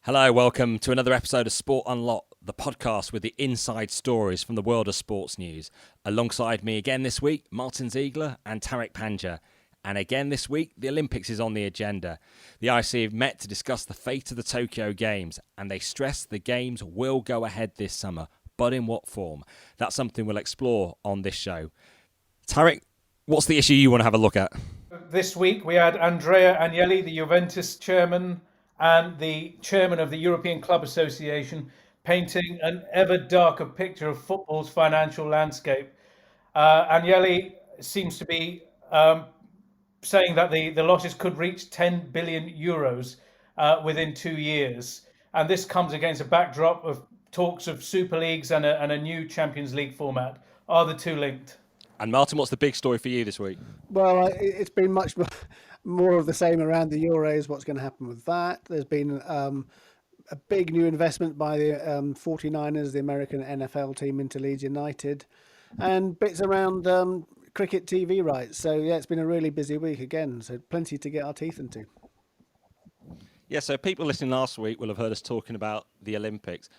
Hello, welcome to another episode of Sport Unlocked, the podcast with the inside stories from the world of sports news. Alongside me again this week, Martin Ziegler and Tarek Panja. And again this week, the Olympics is on the agenda. The IOC have met to discuss the fate of the Tokyo Games, and they stress the Games will go ahead this summer, but in what form? That's something we'll explore on this show. Tarek, what's the issue you want to have a look at? This week we had Andrea Agnelli, the Juventus chairman, and the chairman of the European Club Association, painting an ever darker picture of football's financial landscape. Agnelli seems to be saying that the losses could reach 10 billion euros within 2 years. And this comes against a backdrop of talks of Super Leagues and a new Champions League format. Are the two linked? And Martin, what's the big story for you this week? Well, it's been much more of the same around the Euros. What's going to happen with that? There's been a big new investment by the 49ers, the American NFL team, into Leeds United, and bits around cricket TV rights. So, yeah, it's been a really busy week again. So plenty to get our teeth into. Yeah, so people listening last week will have heard us talking about the Olympics.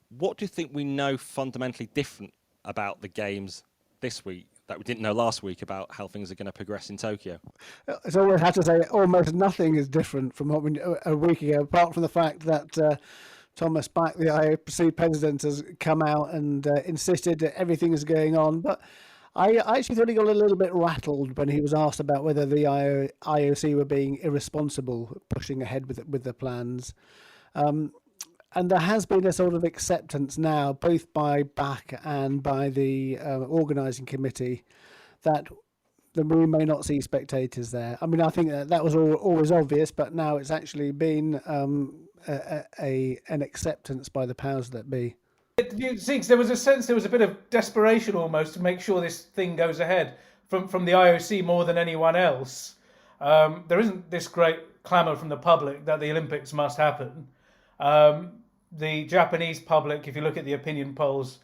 What do you think we know fundamentally different about the Games this week that we didn't know last week about how things are going to progress in Tokyo? It's always had to say almost nothing is different from what we knew a week ago, apart from the fact that Thomas Bach, the IOC President, has come out and insisted that everything is going on. But I actually thought he got a little bit rattled when he was asked about whether the IOC were being irresponsible, pushing ahead with the plans. And there has been a sort of acceptance now, both by Bach and by the organising committee, that we may not see spectators there. I mean, I think that was always obvious, but now it's actually been an acceptance by the powers that be. There was a sense, there was a bit of desperation almost to make sure this thing goes ahead from the IOC more than anyone else. There isn't this great clamour from the public that the Olympics must happen. The Japanese public, if you look at the opinion polls,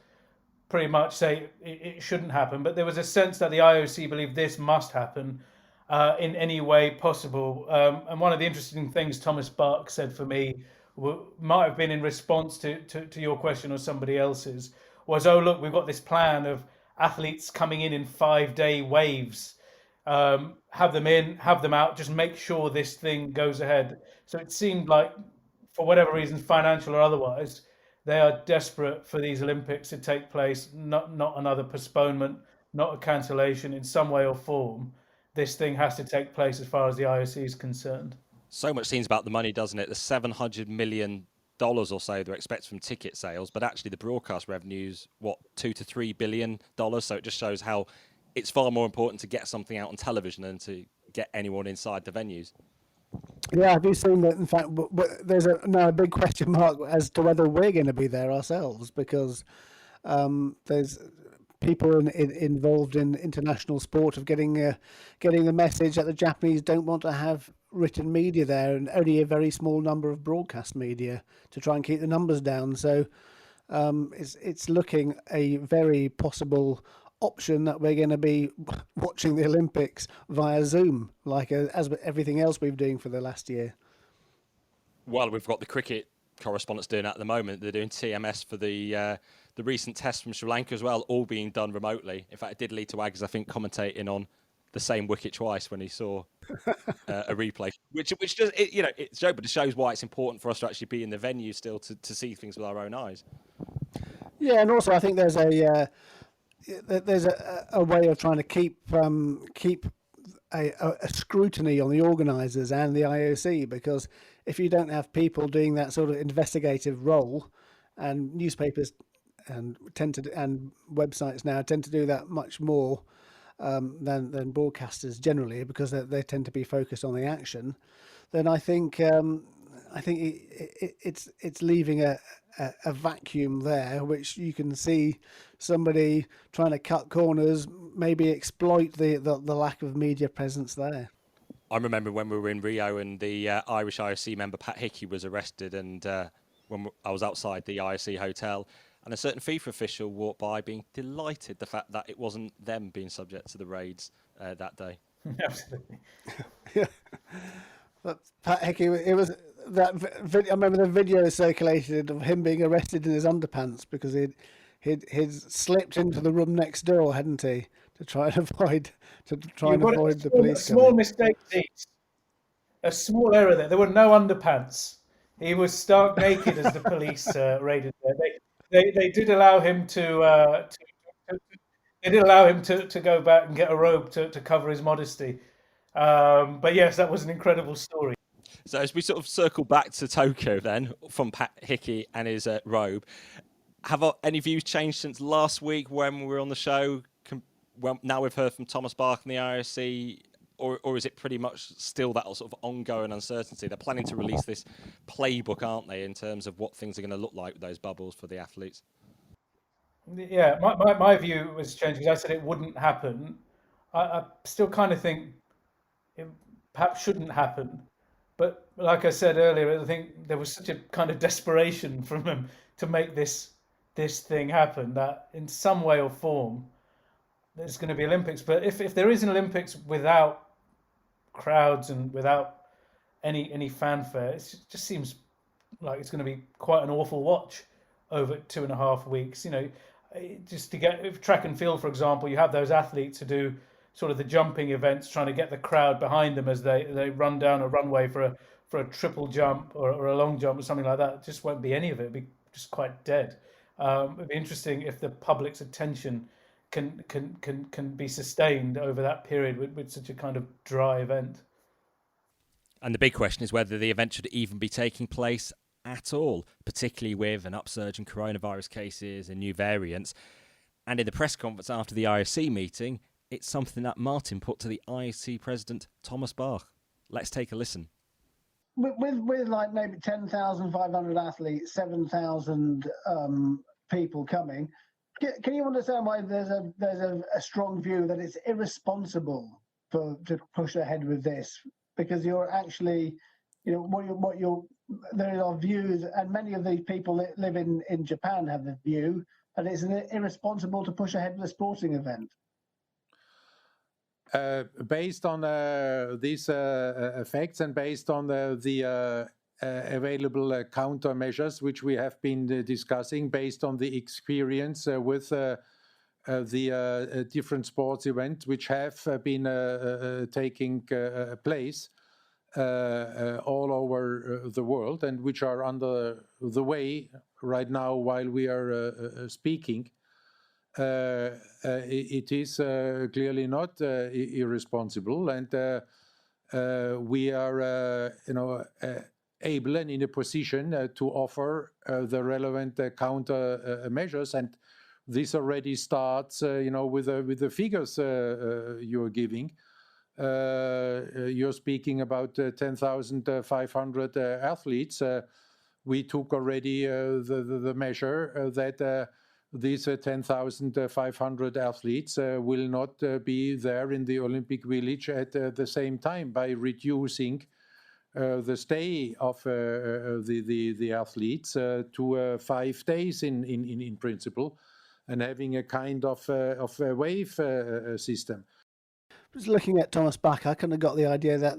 pretty much say it shouldn't happen. But there was a sense that the IOC believed this must happen in any way possible. And one of the interesting things Thomas Bach said for me might have been in response to your question or somebody else's, was, oh, look, we've got this plan of athletes coming in 5-day waves. Have them in, have them out, just make sure this thing goes ahead. So it seemed like, for whatever reasons, financial or otherwise, they are desperate for these Olympics to take place, not another postponement, not a cancellation in some way or form. This thing has to take place as far as the IOC is concerned. So much seems about the money, doesn't it? The $700 million or so they're expected from ticket sales, but actually the broadcast revenue's, $2 to $3 billion? So it just shows how it's far more important to get something out on television than to get anyone inside the venues. Yeah, have you seen that? In fact, there's now a big question mark as to whether we're going to be there ourselves, because there's people involved in international sport of getting the message that the Japanese don't want to have written media there, and only a very small number of broadcast media to try and keep the numbers down. So it's looking a very possible option that we're going to be watching the Olympics via Zoom, like as everything else we've been doing for the last year. Well, we've got the cricket correspondents doing that at the moment. They're doing TMS for the recent test from Sri Lanka as well, all being done remotely. In fact, it did lead to Wags, I think, commentating on the same wicket twice when he saw a replay, which just it's but it shows why it's important for us to actually be in the venue still to see things with our own eyes. Yeah, and also I think there's a way of trying to keep a scrutiny on the organisers and the IOC, because if you don't have people doing that sort of investigative role, and newspapers and websites now tend to do that much more than broadcasters generally, because they tend to be focused on the action, then I think it's leaving a vacuum there, which you can see somebody trying to cut corners, maybe exploit the lack of media presence there. I remember when we were in Rio and the Irish IOC member Pat Hickey was arrested, and when I was outside the IOC hotel, and a certain FIFA official walked by being delighted the fact that it wasn't them being subject to the raids that day. Absolutely. Yeah. But Pat Hickey, it was I remember the video circulated of him being arrested in his underpants because he'd slipped into the room next door, hadn't he, to try and avoid the police a small coming. mistake, Leeds. A small error there. There were no underpants. He was stark naked as the police raided there. They did allow him to go back and get a robe to cover his modesty. But yes, that was an incredible story. So as we sort of circle back to Tokyo then, from Pat Hickey and his robe, have any views changed since last week when we were on the show? Well, now we've heard from Thomas Bach and the IOC, or is it pretty much still that sort of ongoing uncertainty? They're planning to release this playbook, aren't they, in terms of what things are going to look like with those bubbles for the athletes? Yeah, my view was changed because I said it wouldn't happen. I still kind of think it perhaps shouldn't happen. But like I said earlier, I think there was such a kind of desperation from him to make this thing happen that in some way or form there's going to be Olympics. But if there is an Olympics without crowds and without any fanfare, it just seems like it's going to be quite an awful watch over 2.5 weeks. Just to get track and field, for example, you have those athletes who do sort of the jumping events, trying to get the crowd behind them as they run down a runway for a triple jump or a long jump or something like that. It just won't be any of it. It'd be just quite dead. It'd be interesting if the public's attention can be sustained over that period with such a kind of dry event. And the big question is whether the event should even be taking place at all, particularly with an upsurge in coronavirus cases and new variants. And in the press conference after the IOC meeting, it's something that Martin put to the IOC President Thomas Bach. Let's take a listen. With like maybe 10,500 athletes, 7,000 people coming, can you understand why there's a strong view that it's irresponsible to push ahead with this? Because you're actually, there are views, and many of these people that live in Japan have the view that it's irresponsible to push ahead with a sporting event. Based on these effects and based on the available countermeasures which we have been discussing, based on the experience with the different sports events which have been taking place all over the world and which are under the way right now while we are speaking. It is clearly not irresponsible, and we are, able and in a position to offer the relevant counter measures, and this already starts, with the figures you're giving. You're speaking about 10,500 athletes. We took already the measure that. These 10,500 athletes will not be there in the Olympic Village at the same time by reducing the stay of the athletes to 5 days in principle, and having a kind of a wave system. Just looking at Thomas Bach, I kind of got the idea that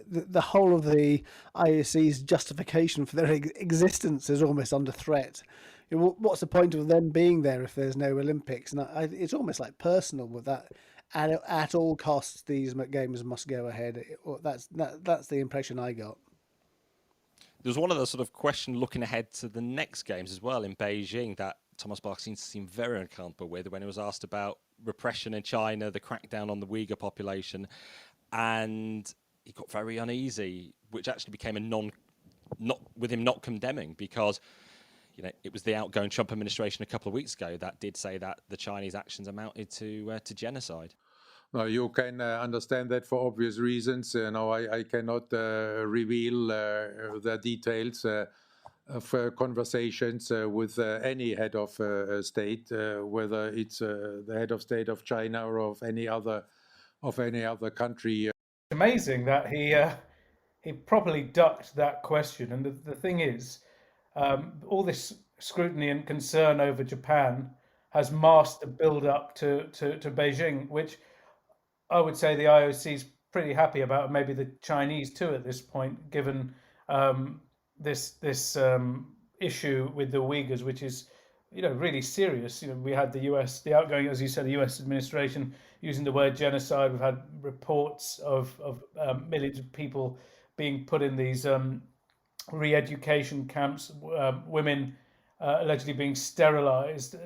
the whole of the IOC's justification for their existence is almost under threat. What's the point of them being there if there's no Olympics? And it's almost like personal with that. At all costs, these games must go ahead. That's the impression I got. There's one of the sort of question looking ahead to the next games as well in Beijing that Thomas Bach seems to seem very uncomfortable with when he was asked about repression in China, the crackdown on the Uyghur population, and he got very uneasy, which actually became not condemning, because it was the outgoing Trump administration a couple of weeks ago that did say that the Chinese actions amounted to genocide. No, you can understand that for obvious reasons. I cannot reveal the details of conversations with any head of state, whether it's the head of state of China or of any other country. It's amazing that he properly ducked that question. And the thing is, all this scrutiny and concern over Japan has masked the build-up to Beijing, which I would say the IOC is pretty happy about, maybe the Chinese too at this point, given this issue with the Uyghurs, which is really serious. We had the outgoing, as you said, the U.S. administration using the word genocide. We've had reports of millions of people being put in these re-education camps, women allegedly being sterilized.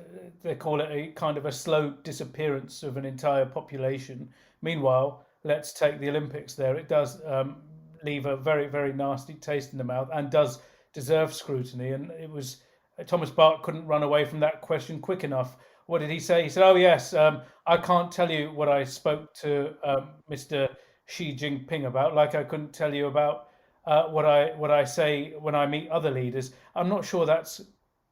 They call it a kind of a slow disappearance of an entire population. Meanwhile, let's take the Olympics there. It does leave a very, very nasty taste in the mouth and does deserve scrutiny. And it was Thomas Bach couldn't run away from that question quick enough. What did he say? He said, "Oh yes, I can't tell you what I spoke to Mr. Xi Jinping about, like I couldn't tell you about what I say when I meet other leaders." I'm not sure that's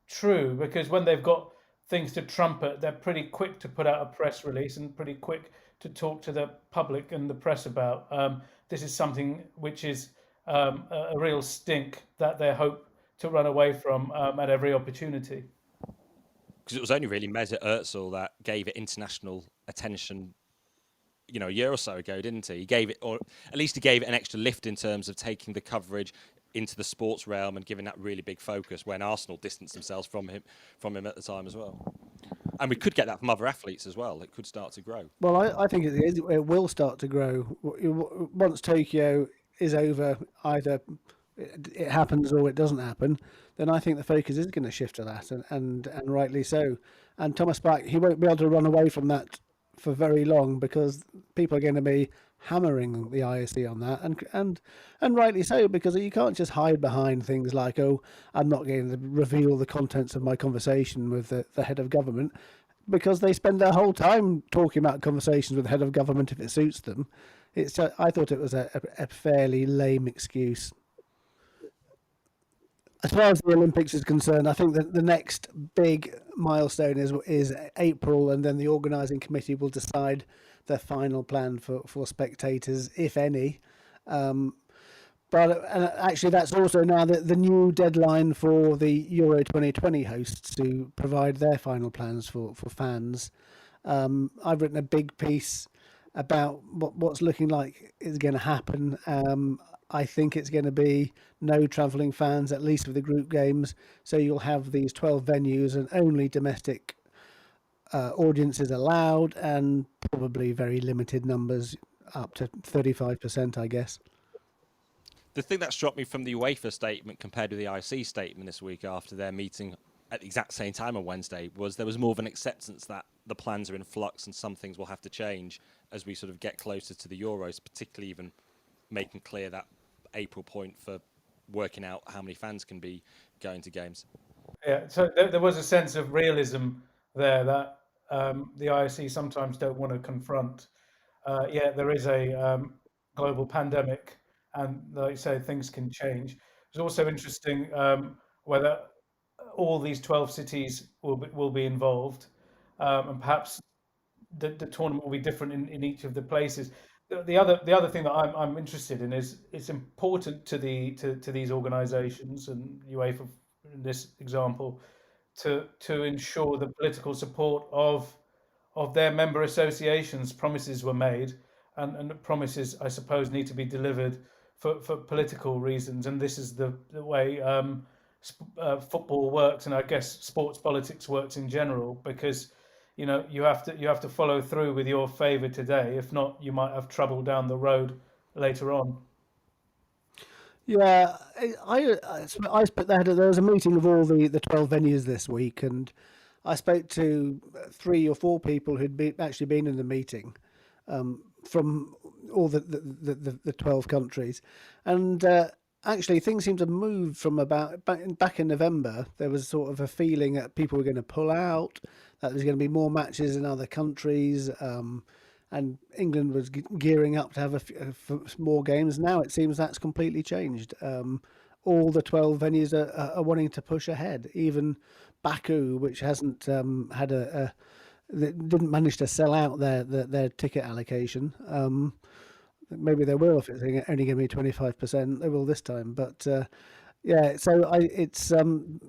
true, because when they've got things to trumpet, they're pretty quick to put out a press release and pretty quick to talk to the public and the press about. This is something which is a real stink that they hope to run away from at every opportunity. Because it was only really Mesut Özil that gave it international attention, a year or so ago, didn't he? He gave it, or at least he gave it an extra lift in terms of taking the coverage into the sports realm and giving that really big focus when Arsenal distanced themselves from him at the time as well. And we could get that from other athletes as well. It could start to grow. Well, I think it will start to grow once Tokyo is over. Either it happens or it doesn't happen. Then I think the focus is going to shift to that, and rightly so. And Thomas Bach, he won't be able to run away from that for very long, because people are going to be hammering the IOC on that, and rightly so, because you can't just hide behind things like, "Oh, I'm not going to reveal the contents of my conversation with the head of government," because they spend their whole time talking about conversations with the head of government if it suits them. I thought it was a fairly lame excuse. As far as the Olympics is concerned, I think that the next big milestone is April, and then the organising committee will decide their final plan for spectators, if any. But actually, that's also now the new deadline for the Euro 2020 hosts to provide their final plans for fans. I've written a big piece about what's looking like is going to happen. I think it's going to be no travelling fans, at least for the group games. So you'll have these 12 venues and only domestic audiences allowed, and probably very limited numbers, up to 35%, I guess. The thing that struck me from the UEFA statement compared to the IOC statement this week after their meeting at the exact same time on Wednesday was there was more of an acceptance that the plans are in flux and some things will have to change as we sort of get closer to the Euros, particularly even making clear that April point for working out how many fans can be going to games. Yeah, so there was a sense of realism there that the IOC sometimes don't want to confront. There is a global pandemic, and like you say, things can change. It's also interesting whether all these 12 cities will be involved, and perhaps the tournament will be different in each of the places. The other thing that I'm interested in is it's important to these organisations and UEFA in this example to ensure the political support of their member associations. Promises were made, and the promises, I suppose, need to be delivered for political reasons. And this is the way football works, and I guess sports politics works in general, because you have to follow through with your favour today. If not, you might have trouble down the road later on. Yeah, I spoke there was a meeting of all the 12 venues this week, and I spoke to 3 or 4 people who'd actually been in the meeting from all the 12 countries, and actually things seem to move from about back in November. There was sort of a feeling that people were going to pull out, that there's going to be more matches in other countries, and England was gearing up to have more games. Now it seems that's completely changed. All the 12 venues are wanting to push ahead. Even Baku, which hasn't didn't manage to sell out their ticket allocation. Maybe they will if it's only going to be 25%. They will this time, but it's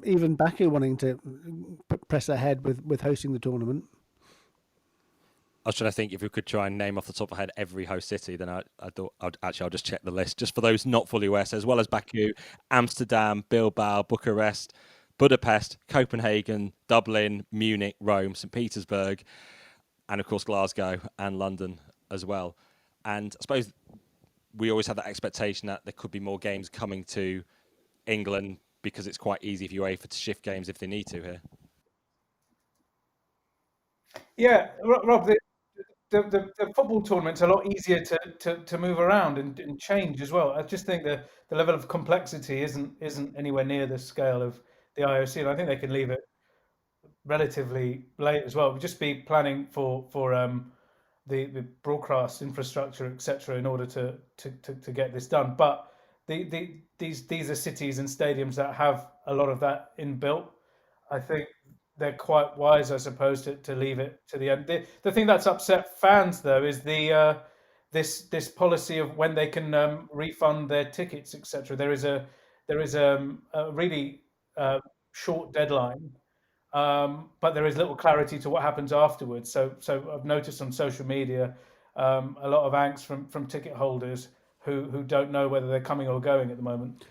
even Baku wanting to press ahead with hosting the tournament. was trying to think if we could try and name off the top of my head every host city, then I thought I'll just check the list just for those not fully aware. So as well as Baku, Amsterdam, Bilbao, Bucharest, Budapest, Copenhagen, Dublin, Munich, Rome, St. Petersburg, and of course Glasgow and London as well. And I suppose we always had that expectation that there could be more games coming to England because it's quite easy for UEFA to shift games if they need to here. Yeah, Rob, the football tournament's a lot easier to move around and change as well. I just think the level of complexity isn't anywhere near the scale of the IOC, and I think they can leave it relatively late as well. We'll just be planning for the broadcast infrastructure, etc., in order to get this done. But these are cities and stadiums that have a lot of that inbuilt. I think they're quite wise, I suppose, to leave it to the end. The thing that's upset fans, though, is this policy of when they can refund their tickets, etc. There is a really short deadline, but there is little clarity to what happens afterwards. So I've noticed on social media a lot of angst from ticket holders who don't know whether they're coming or going at the moment.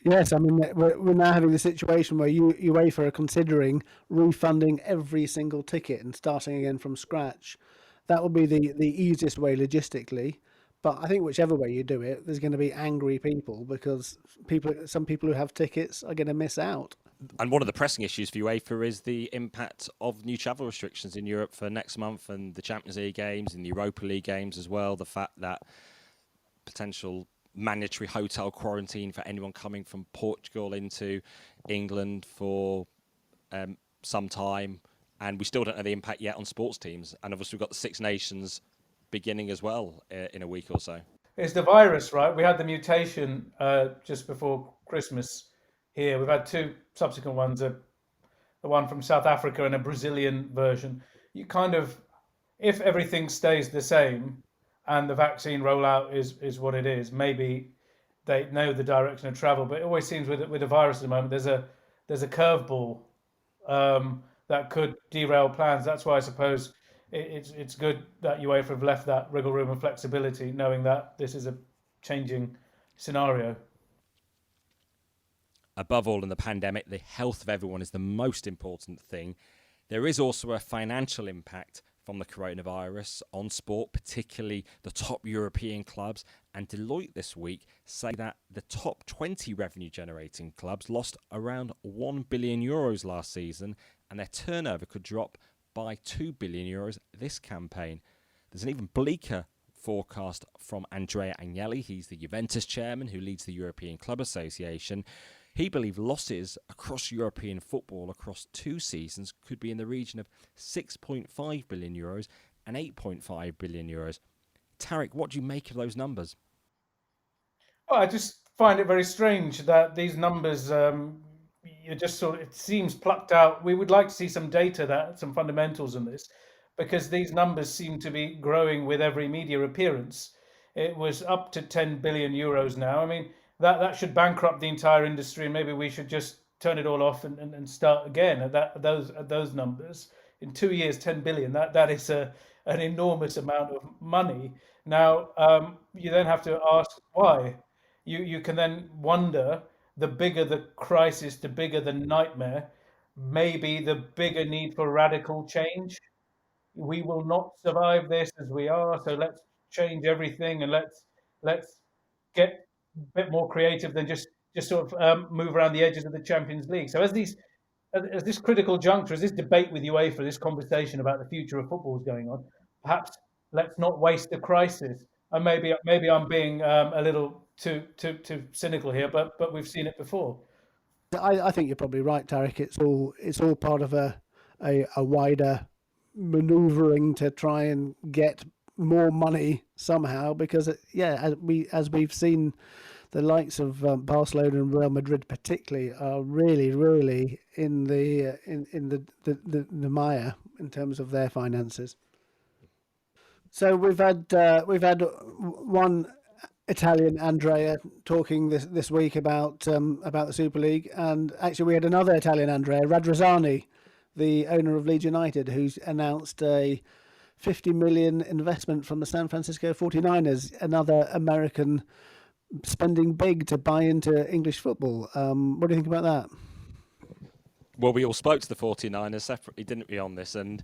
Yes, I mean, we're now having the situation where UEFA are considering refunding every single ticket and starting again from scratch. That would be the easiest way logistically. But I think whichever way you do it, there's going to be angry people because some people who have tickets are going to miss out. And one of the pressing issues for UEFA is the impact of new travel restrictions in Europe for next month and the Champions League games and the Europa League games as well. The fact that potential mandatory hotel quarantine for anyone coming from Portugal into England for some time, and we still don't know the impact yet on sports teams. And obviously we've got the Six Nations beginning as well in a week or so. It's the virus, right? We had the mutation just before Christmas here. We've had two subsequent ones, the one from South Africa and a Brazilian version. You kind of, if everything stays the same and the vaccine rollout is what it is, maybe they know the direction of travel. But it always seems with a virus at the moment, there's a curveball that could derail plans. That's why I suppose it's good that UEFA have left that wriggle room and flexibility, knowing that this is a changing scenario. Above all, in the pandemic, the health of everyone is the most important thing. There is also a financial impact from the coronavirus on sport, particularly the top European clubs. And Deloitte this week say that the top 20 revenue generating clubs lost around €1 billion last season, and their turnover could drop by €2 billion this campaign. There's an even bleaker forecast from Andrea Agnelli. He's the Juventus chairman who leads the European Club Association. He believes losses across European football across 2 seasons could be in the region of €6.5 billion and €8.5 billion. Tarek, what do you make of those numbers? Well, I just find it very strange that these numbers, you just sort of, it seems plucked out. We would like to see some data, some fundamentals in this, because these numbers seem to be growing with every media appearance. It was up to €10 billion now. I mean, that should bankrupt the entire industry, and maybe we should just turn it all off and start again at those numbers. In 2 years, 10 billion. That is an enormous amount of money. Now you then have to ask why. You can then wonder, the bigger the crisis, the bigger the nightmare, maybe the bigger need for radical change. We will not survive this as we are, so let's change everything and let's get a bit more creative than just sort of move around the edges of the Champions League. So as this critical juncture, as this debate with UEFA, this conversation about the future of football is going on, perhaps let's not waste the crisis. And maybe I'm being a little too cynical here, but we've seen it before. I think you're probably right, Tarek. It's all part of a wider manoeuvring to try and get more money somehow, because as we've seen, the likes of Barcelona and Real Madrid particularly are really in the mire in terms of their finances. So we've had one Italian, Andrea, talking this week about the Super League, and actually we had another Italian, Andrea Radrizzani, the owner of Leeds United, who's announced a $50 million investment from the San Francisco 49ers, another American spending big to buy into English football. What do you think about that? Well, we all spoke to the 49ers separately, didn't we, on this? And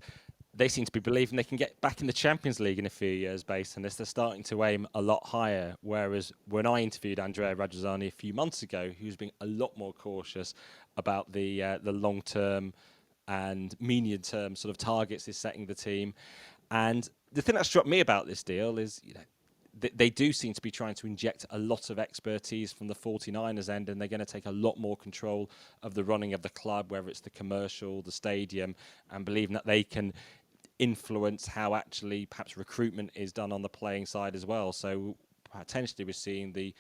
they seem to be believing they can get back in the Champions League in a few years based on this. They're starting to aim a lot higher. Whereas when I interviewed Andrea Agnelli a few months ago, he was being a lot more cautious about the long-term and medium-term sort of targets he's setting the team. And the thing that struck me about this deal is, they do seem to be trying to inject a lot of expertise from the 49ers end, and they're going to take a lot more control of the running of the club, whether it's the commercial, the stadium, and believing that they can influence how actually perhaps recruitment is done on the playing side as well. So potentially we're seeing the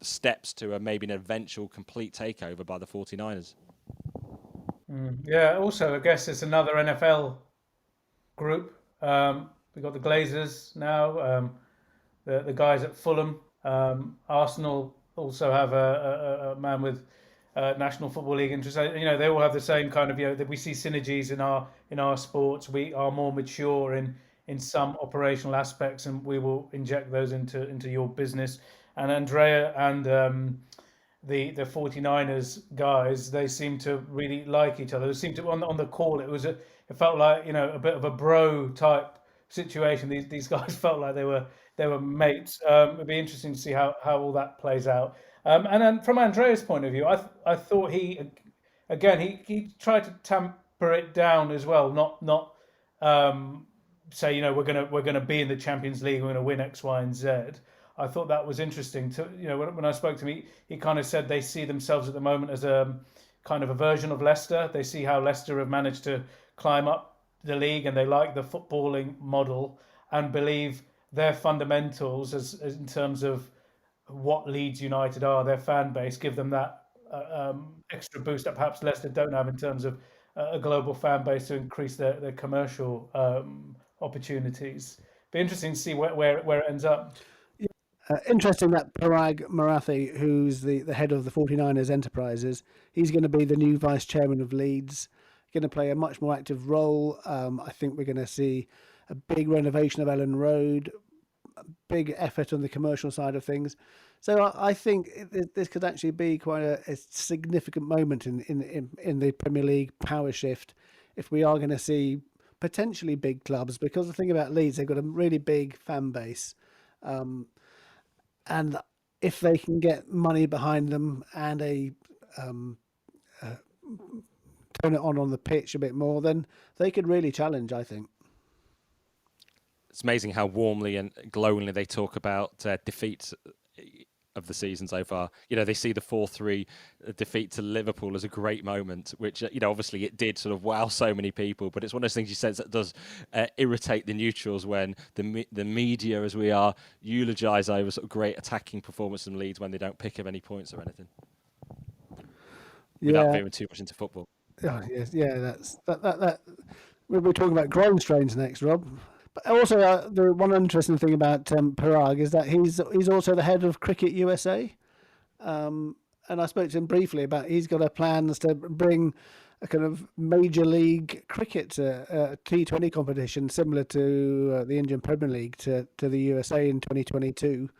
steps to maybe an eventual complete takeover by the 49ers. Yeah, also, I guess it's another NFL group. We've got the Glazers now, the guys at Fulham. Arsenal also have a man with National Football League interest. They all have the same kind of, that we see synergies in our sports. We are more mature in some operational aspects, and we will inject those into your business. And Andrea and the 49ers guys, they seem to really like each other. It seemed to on the call, it felt like a bit of a bro type situation. These guys felt like they were mates. It'd be interesting to see how all that plays out. And then from Andrea's point of view, I thought he tried to temper it down as well, not say we're gonna be in the Champions League, we're gonna win X, Y, and Z. I thought that was interesting. When I spoke to him, he kind of said they see themselves at the moment as a kind of a version of Leicester. They see how Leicester have managed to climb up the league, and they like the footballing model and believe their fundamentals as in terms of what Leeds United are, their fan base, give them that extra boost that perhaps Leicester don't have in terms of a global fan base to increase their commercial opportunities. Be interesting to see where it ends up. Interesting that Parag Marathi, who's the head of the 49ers Enterprises, he's going to be the new vice chairman of Leeds, going to play a much more active role. I think we're going to see a big renovation of Ellen Road, a big effort on the commercial side of things. So I think this could actually be quite a significant moment in the Premier League power shift if we are going to see potentially big clubs, because the thing about Leeds, they've got a really big fan base. And if they can get money behind them and turn it on the pitch a bit more, then they could really challenge, I think. It's amazing how warmly and glowingly they talk about defeats of the season so far. They see the 4-3 defeat to Liverpool as a great moment, which, obviously it did sort of wow so many people, but it's one of those things you sense that does irritate the neutrals when the media, as we are, eulogise over sort of great attacking performance from Leeds when they don't pick up any points or anything. Without veering too much into football. Oh, yes, yeah, that's that. We'll be talking about groin strains next, Rob. But also, the one interesting thing about Parag is that he's also the head of Cricket USA, and I spoke to him briefly about he's got plans to bring a kind of major league cricket T20 competition similar to the Indian Premier League to the USA in 2022.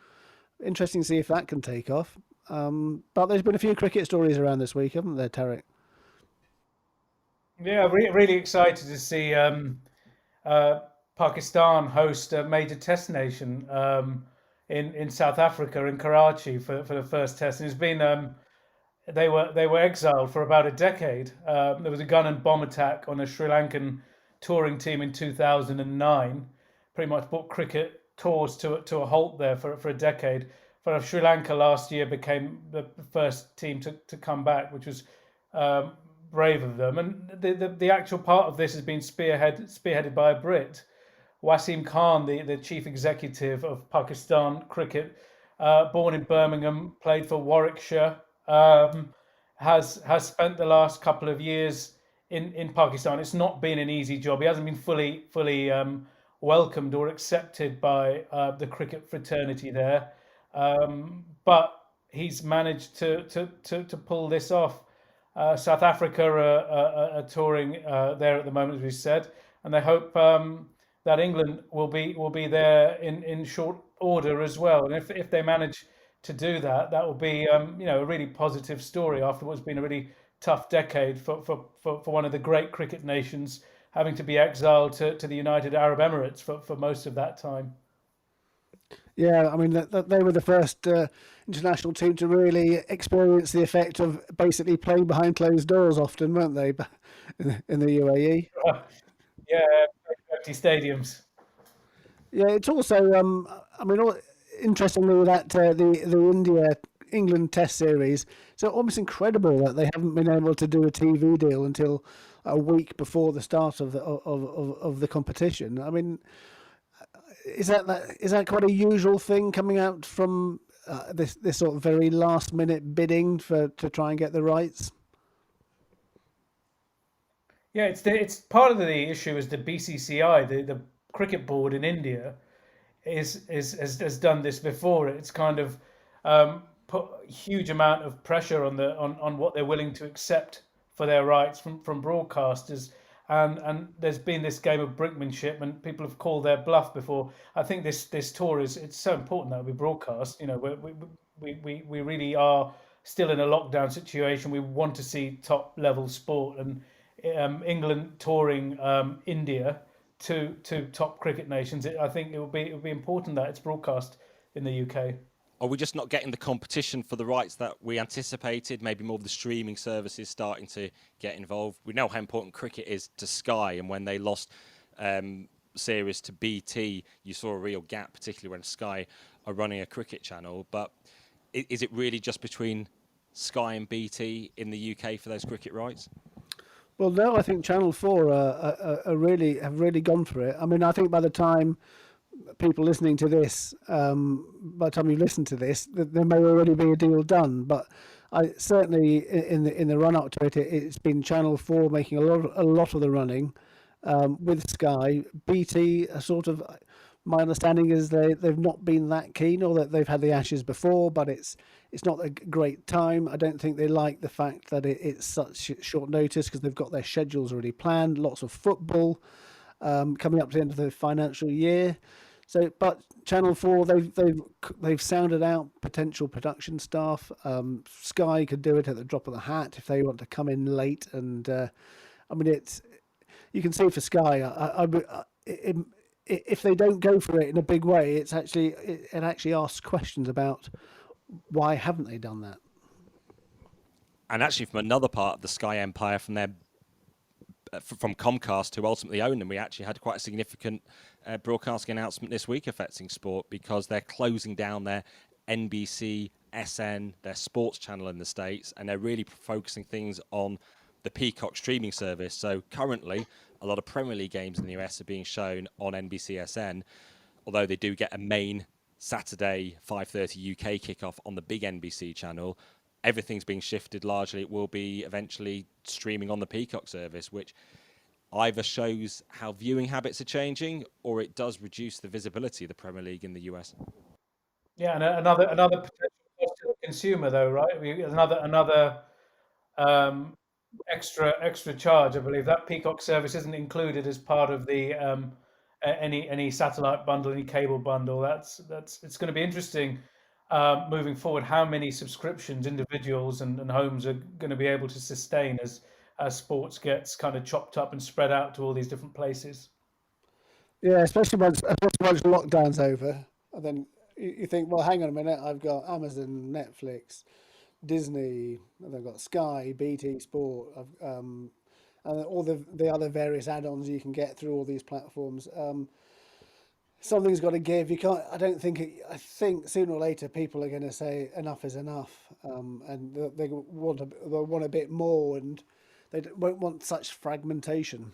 Interesting to see if that can take off. But there's been a few cricket stories around this week, haven't there, Tarek? Yeah, really excited to see Pakistan host a major test nation in South Africa, in Karachi, for the first test. And it's been they were exiled for about a decade. There was a gun and bomb attack on a Sri Lankan touring team in 2009. Pretty much brought cricket tours to a halt there for a decade. But Sri Lanka last year became the first team to come back, which was brave of them. And the actual part of this has been spearheaded by a Brit. Wasim Khan, the chief executive of Pakistan Cricket, born in Birmingham, played for Warwickshire, has spent the last couple of years in Pakistan. It's not been an easy job. He hasn't been fully welcomed or accepted by the cricket fraternity there, but he's managed to pull this off. South Africa are touring there at the moment, as we said, and they hope that England will be there in short order as well. And if they manage to do that, that will be a really positive story after what's been a really tough decade for one of the great cricket nations, having to be exiled to the United Arab Emirates for most of that time. Yeah, I mean, they were the first international team to really experience the effect of basically playing behind closed doors often, weren't they, in the UAE? Yeah, empty stadiums. Yeah, it's also, I mean, interestingly, that the England Test series, so almost incredible that they haven't been able to do a TV deal until a week before the start of the competition. I mean, is that quite a usual thing coming out from this sort of very last minute bidding to try and get the rights? Yeah, it's part of the issue is the BCCI, the cricket board in India, has done this before. It's kind of put a huge amount of pressure on what they're willing to accept for their rights from broadcasters, and there's been this game of brinkmanship, and people have called their bluff before. I think this tour it's so important that we broadcast. We really are still in a lockdown situation. We want to see top level sport, and England touring India to top cricket nations. I think it would be important that it's broadcast in the UK. Are we just not getting the competition for the rights that we anticipated? Maybe more of the streaming services starting to get involved. We know how important cricket is to Sky, and when they lost series to BT, you saw a real gap, particularly when Sky are running a cricket channel. But is it really just between Sky and BT in the UK for those cricket rights? Well, no, I think Channel 4 have really gone for it. I mean, I think by the time people listening to this, by the time you listen to this, there may already be a deal done. But I certainly in the run up to it, it's been Channel 4 making a lot of the running with Sky. BT are sort of, my understanding is they've not been that keen, or that they've had the Ashes before, but it's not a great time. I don't think they like the fact that it's such short notice, because they've got their schedules already planned, lots of football coming up to the end of the financial year. So, but Channel 4, they've sounded out potential production staff. Sky could do it at the drop of the hat if they want to come in late, and I mean, you can see for Sky, if they don't go for it in a big way, it actually asks questions about why haven't they done that. And actually, from another part of the Sky empire, from Comcast, who ultimately own them, we actually had quite a significant broadcasting announcement this week affecting sport, because they're closing down their NBC, SN, their sports channel in the States, and they're really focusing things on the Peacock streaming service. So currently, a lot of Premier League games in the US are being shown on NBCSN, although they do get a main Saturday 5:30 UK kickoff on the big NBC channel. Everything's being shifted largely. It will be eventually streaming on the Peacock service, which either shows how viewing habits are changing, or it does reduce the visibility of the Premier League in the US. Yeah, and another potential cost to the consumer, though, right? Another extra charge. I believe that Peacock service isn't included as part of the any satellite bundle, any cable bundle. That's it's going to be interesting moving forward how many subscriptions individuals and homes are going to be able to sustain as sports gets kind of chopped up and spread out to all these different places. Yeah, especially once lockdown's over, and then you think, well, hang on a minute, I've got Amazon, Netflix, Disney, and I've got Sky, BT Sport, and all the other various add-ons you can get through all these platforms. Something's got to give. You can't. I think sooner or later people are going to say enough is enough, and they want a bit more, and they won't want such fragmentation.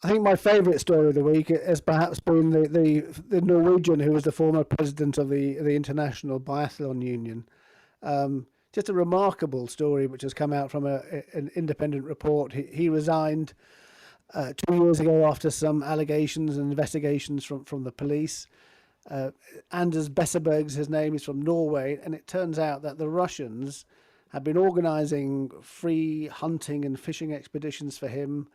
I think my favourite story of the week has perhaps been the Norwegian who was the former president of the International Biathlon Union. Just a remarkable story which has come out from an independent report. He resigned 2 years ago after some allegations and investigations from the police. Anders Besseberg's his name, is from Norway, and it turns out that the Russians have been organising free hunting and fishing expeditions for him,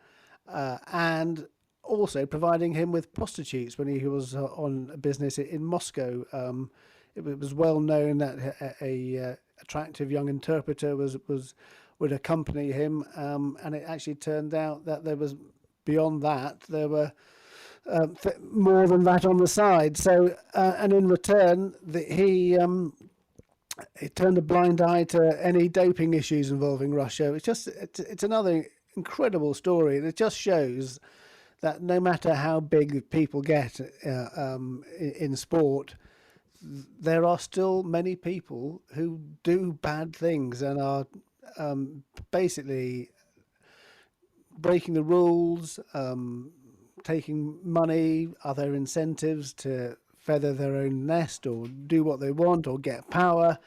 and also providing him with prostitutes when he was on business in Moscow. It was well known that a attractive young interpreter would accompany him, and it actually turned out that there was, beyond that, there were more than that on the side. So, and in return, he turned a blind eye to any doping issues involving Russia. It's another incredible story, and it just shows that no matter how big people get in sport, there are still many people who do bad things and are basically breaking the rules, taking money, other incentives to feather their own nest or do what they want or get power.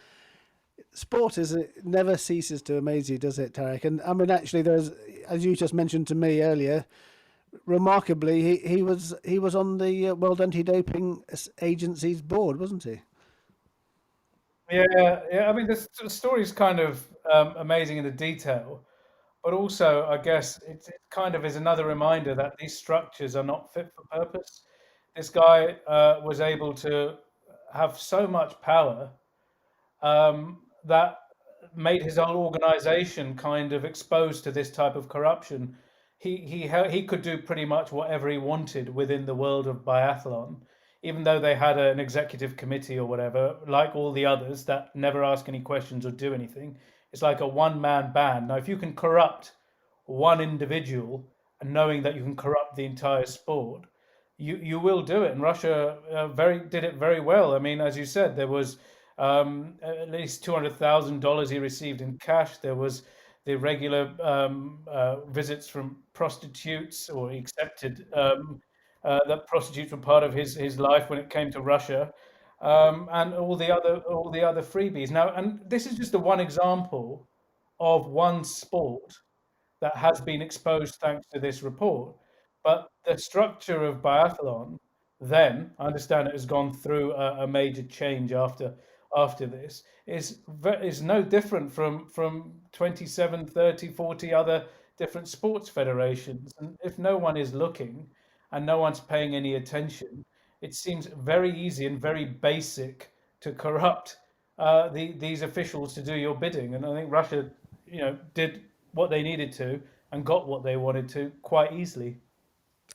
Sport never ceases to amaze you, does it, Tarek? And I mean, actually, there's, as you just mentioned to me earlier, remarkably, he was on the World Anti-Doping Agency's board, wasn't he? Yeah, yeah. I mean, the story's kind of amazing in the detail, but also, I guess, it kind of is another reminder that these structures are not fit for purpose. This guy was able to have so much power that made his whole organization kind of exposed to this type of corruption. He could do pretty much whatever he wanted within the world of biathlon, even though they had an executive committee or whatever, like all the others that never ask any questions or do anything. It's like a one-man band. Now, if you can corrupt one individual and knowing that you can corrupt the entire sport, you will do it. And Russia very did it very well. I mean, as you said, there was at least $200,000 he received in cash. There was the regular visits from prostitutes, or he accepted that prostitutes were part of his life when it came to Russia, and all the other freebies. Now, and this is just the one example of one sport that has been exposed thanks to this report. But the structure of biathlon, then I understand it has gone through a major change after this, is no different from 27, 30, 40 other different sports federations. And if no one is looking and no one's paying any attention, it seems very easy and very basic to corrupt these officials to do your bidding. And I think Russia, did what they needed to and got what they wanted to quite easily.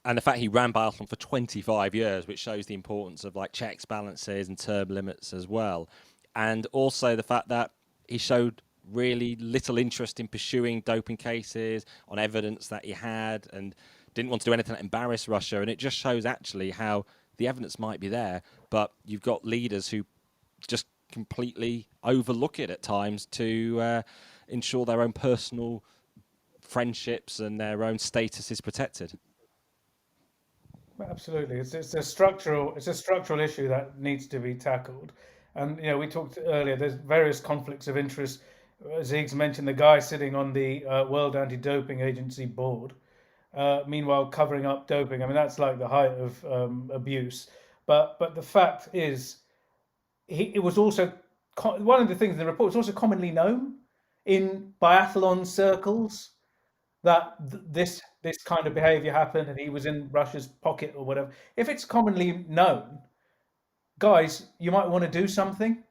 And the fact he ran biathlon for 25 years, which shows the importance of like checks, balances, and term limits as well. And also the fact that he showed really little interest in pursuing doping cases on evidence that he had, and didn't want to do anything that embarrassed Russia. And it just shows actually how the evidence might be there, but you've got leaders who just completely overlook it at times to ensure their own personal friendships and their own status is protected. Absolutely, it's a structural issue that needs to be tackled. And we talked earlier. There's various conflicts of interest. Ziggs mentioned the guy sitting on the World Anti-Doping Agency board, meanwhile covering up doping. I mean, that's like the height of abuse. But the fact is, it was also one of the things in the report. It's also commonly known in biathlon circles that this kind of behavior happened and he was in Russia's pocket or whatever. If it's commonly known, guys, you might want to do something.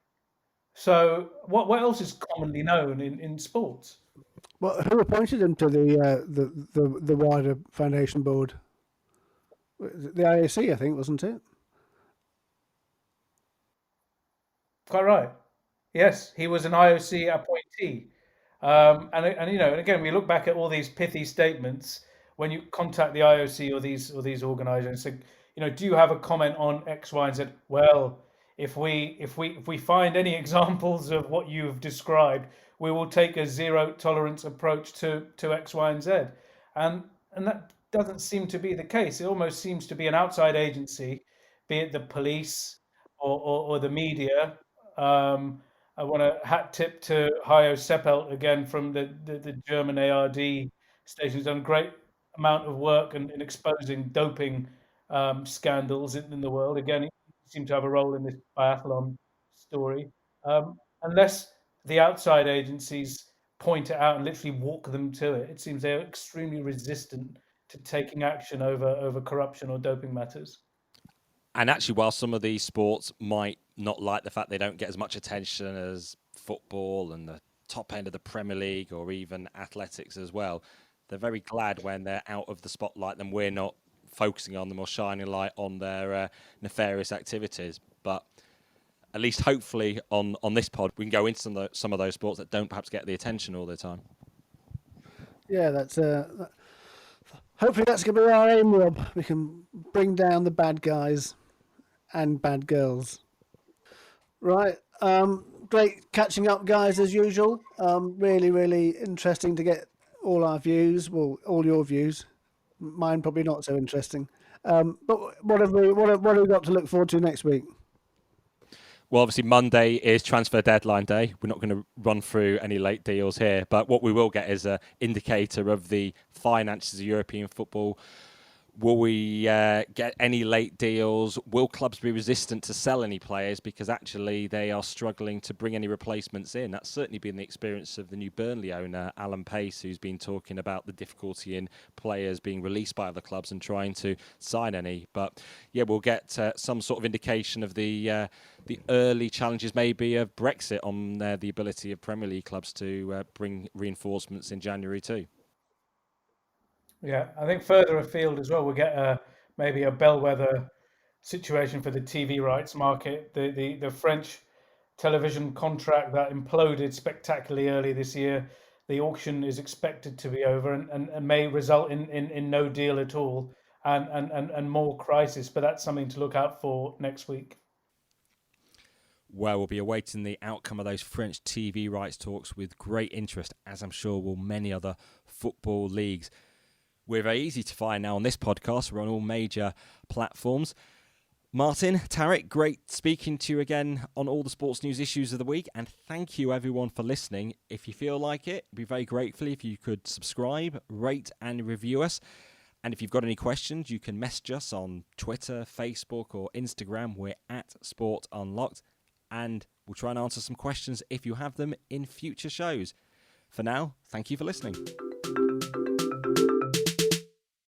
So what else is commonly known in sports? Well, who appointed him to the wider foundation board? The IOC, I think, wasn't it? Quite right. Yes, he was an IOC appointee. And again, we look back at all these pithy statements when you contact the IOC or these organisations. Say, do you have a comment on X, Y, and Z? Well, if we find any examples of what you've described, we will take a zero tolerance approach to X, Y, and Z. And that doesn't seem to be the case. It almost seems to be an outside agency, be it the police or the media. I want to hat tip to Hajo Seppelt again from the German ARD station. He's done a great amount of work in exposing doping scandals in the world. Again, he seemed to have a role in this biathlon story. Unless the outside agencies point it out and literally walk them to it, it seems they're extremely resistant to taking action over corruption or doping matters. And actually, while some of these sports might not like the fact they don't get as much attention as football and the top end of the Premier League or even athletics as well, they're very glad when they're out of the spotlight and we're not focusing on them or shining light on their nefarious activities. But at least hopefully on this pod, we can go into some of those sports that don't perhaps get the attention all the time. Yeah, that's hopefully that's going to be our aim, Rob. We can bring down the bad guys and bad girls. Right. Great catching up, guys, as usual. Really, really interesting to get all our views. Well, all your views. Mine probably not so interesting. But what have we got to look forward to next week? Well, obviously, Monday is transfer deadline day. We're not going to run through any late deals here, but what we will get is an indicator of the finances of European football. Will we get any late deals? Will clubs be resistant to sell any players because actually they are struggling to bring any replacements in? That's certainly been the experience of the new Burnley owner, Alan Pace, who's been talking about the difficulty in players being released by other clubs and trying to sign any. But yeah, we'll get some sort of indication of the early challenges maybe of Brexit on the ability of Premier League clubs to bring reinforcements in January too. Yeah, I think further afield as well, we'll get maybe a bellwether situation for the TV rights market. The French television contract that imploded spectacularly early this year, the auction is expected to be over and may result in no deal at all and more crisis. But that's something to look out for next week. Well, we'll be awaiting the outcome of those French TV rights talks with great interest, as I'm sure will many other football leagues. We're very easy to find now on this podcast. We're on all major platforms. Martin, Tarek, great speaking to you again on all the sports news issues of the week. And thank you, everyone, for listening. If you feel like it, I'd be very grateful if you could subscribe, rate and review us. And if you've got any questions, you can message us on Twitter, Facebook or Instagram. We're at Sport Unlocked. And we'll try and answer some questions if you have them in future shows. For now, thank you for listening.